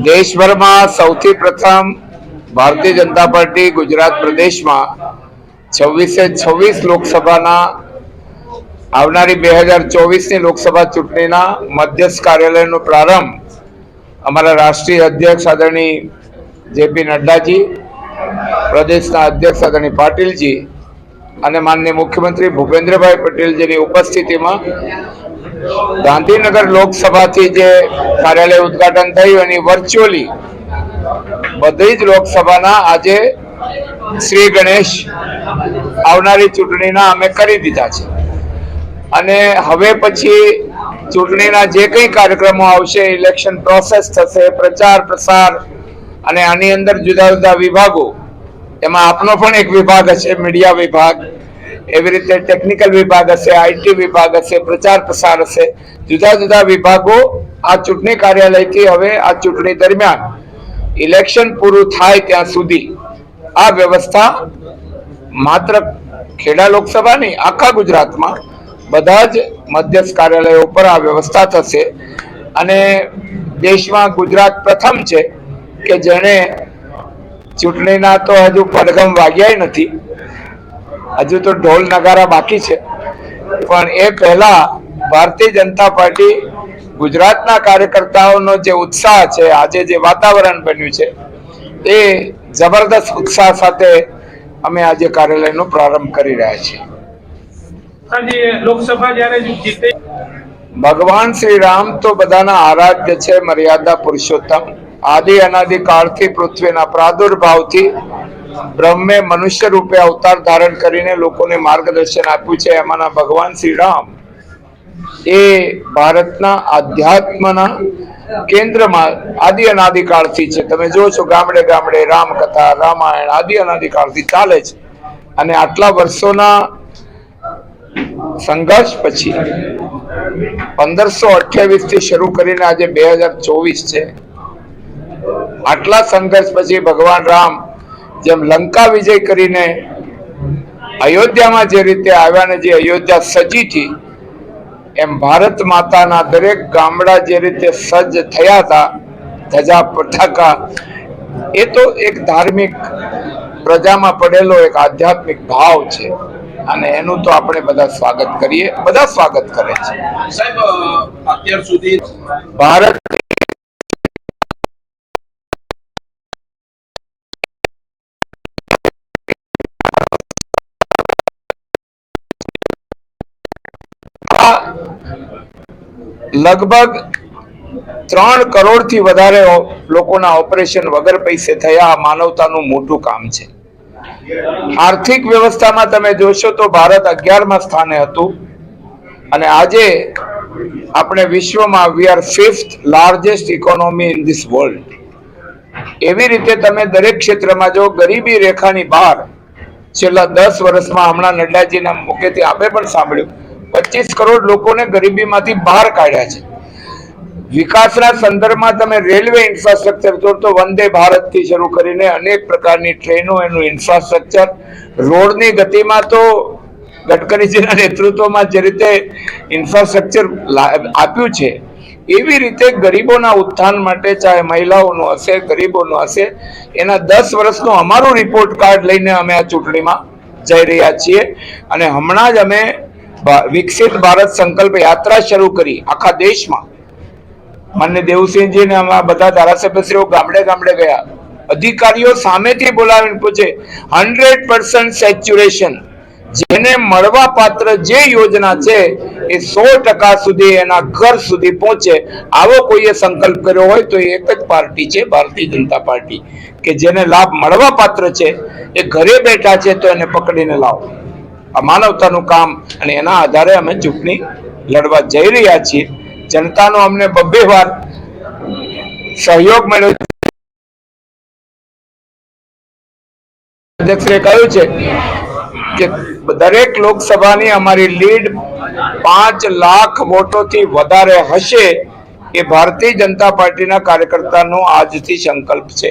देशभर में सौथी प्रथम भारतीय जनता पार्टी गुजरात प्रदेश में 26 लोकसभा आवनारी 2024 लोकसभा चूंटणी मध्यस्थ कार्यालय नो प्रारंभ अमरा राष्ट्रीय अध्यक्ष आदरणीय जेपी नड्डा जी, प्रदेश अध्यक्ष आदरणीय पाटिल जी અને માનनीय मुख्यमंत्री भूपेन्द्रभाई पटेल जी उपस्थिति में गांधीनगर लोकसभा थी जे कार्यालय उद्घाटन थयुं एनी वर्च्युअली बधी ज लोकसभा आज श्री गणेश आवनारी चूंटणीना अमे करी दीधा छे अने हवे पछी चूंटणीना जे कई कार्यक्रमों आवशे, इलेक्शन प्रोसेस थशे, प्रचार प्रसार अने आनी अंदर जुदा जुदा विभागों एमां आपनो पण एक विभाग हशे, मीडिया विभाग, एवी रीते टेक्निकल विभाग हशे, आईटी विभाग हशे, प्रचार प्रसार हशे, जुदा जुदा विभागों आ चूंटणी कार्यालय थी हवे आ चूंटणी दरमियान इलेक्शन पूरुं थाय त्यां सुधी आ व्यवस्था मात्र खेड़ा लोकसभा नहीं आखा गुजरात में बधा ज मध्यस्थ कार्यालयों पर आ व्यवस्था थशे अने देश में गुजरात प्रथम छे के जेने चूंटणीना तो हजू પડઘમ વાગ્યા નથી, हजू तो ढोल नगारा बाकी है, पण ए पहला भारतीय जनता पार्टी गुजरातना कार्यकर्ताओं जे उत्साह है, आज जे वातावरण बन्यु छे ए जबरदस्त उत्साह साथे अमे आज कार्यालयनो प्रारंभ करी रह्या छीए। लोकसभा ज्यारे जीते भगवान श्री राम तो बधाना आराध्य छे, मर्यादा पुरुषोत्तम, आदि अनादि काल थी पृथ्वीना प्रादुर्भाव थी ब्रह्मे मनुष्य रूपे अवतार धारण करीने लोकोने मार्गदर्शन आप्युं छे। एमाना भगवान श्री राम ए भारतना आध्यात्मना केंद्रमा आदि अनादि काल थी छे। तमे जो छो गामडे गामडे राम कथा रामायण आदि अनादि काल थी चाले छे अने आटला वर्षोना संघर्ष पछी 1528 थी शुरू करीने आज 2024 छे। आटला संघर्ष पछी भगवान राम जेम लंका विजय करीने अयोध्या में जे रीते आव्या ने जे अयोध्या सजी थी एम भारत माताना दरेक गामड़ा जे रीते सज्ज थया था, ध्वजा पताका, ए तो एक धार्मिक प्रजा में पड़ेलो एक आध्यात्मिक भाव छे અને એનું તો આપણે બધા સ્વાગત કરીએ, બધા સ્વાગત કરે છે। સાહેબ અત્યાર સુધી ભારત लगभग 3 करोड़ थी वधारे लोकोना ऑपरेशन वगर पैसे थया। मानवतानुं मोटुं काम छे। आर्थिक व्यवस्था में तमे जोशो तो भारत 11मा स्थाने हतुं अने आजे आपणे विश्व में we are 5th largest economy in this world. एवी रीते तमे दरेक क्षेत्र में जो गरीबी रेखानी बहार छेल्ला 10 वर्ष में हमणां नड्डाजीना मुखेथी आपे पण सांभळ्युं 25 करोड़ लोकोने गरीबी मांथी बहार काढ्या छे। विकासना संदर्भ में तमे रेलवे इंफ्रास्ट्रक्चर तो वंदे भारत थी शुरू करीने अनेक प्रकारनी ट्रेनों एनु इंफ्रास्ट्रक्चर, रोडनी गति में तो गडकरीजीना नेतृत्वमां जे रीते इंफ्रास्ट्रक्चर आप्युं छे एवी रीते गरीबोना उत्थान माटे चाहे महिलाओनो हशे गरीबोनो हशे एना 10 वर्षनो अमारुं रिपोर्ट कार्ड लईने अमे आ चूंटणीमां जई रह्या छीए अने हमणां ज अमे विकसित भारत संकल्प यात्रा शुरू करी आखा देशमां। माननीय देवसिंह जी ने हमारा बधा धारासभ्यश्रीओ गामडे गामडे गया, अधिकारीओ सामेथी बोलावीने पूछे 100% सेच्युरेशन जेने मळवा पात्र जे योजना छे ए 100% सुधी एना घर सुधी पहोंचे आवो कोईए संकल्प कर्यो होय तो एक ज पार्टी छे भारतीय जनता पार्टी के जेने लाभ मळवा पात्र छे ए घरे बैठा छे तो एने पकड़ीने लावो। आ मानवतानुं काम अने एना आधारे अमे चूंटणी लड़वा जई रह्या छीए। जनतानो अमने 2 वार सहयोग मळ्यो। अध्यक्षे कह्युं छे के दरेक लोकसभानी अमारी लीड 5 लाख वोटोथी वधारे हशे ए भारतीय जनता पार्टीना कार्यकर्तानो आजथी संकल्प छे।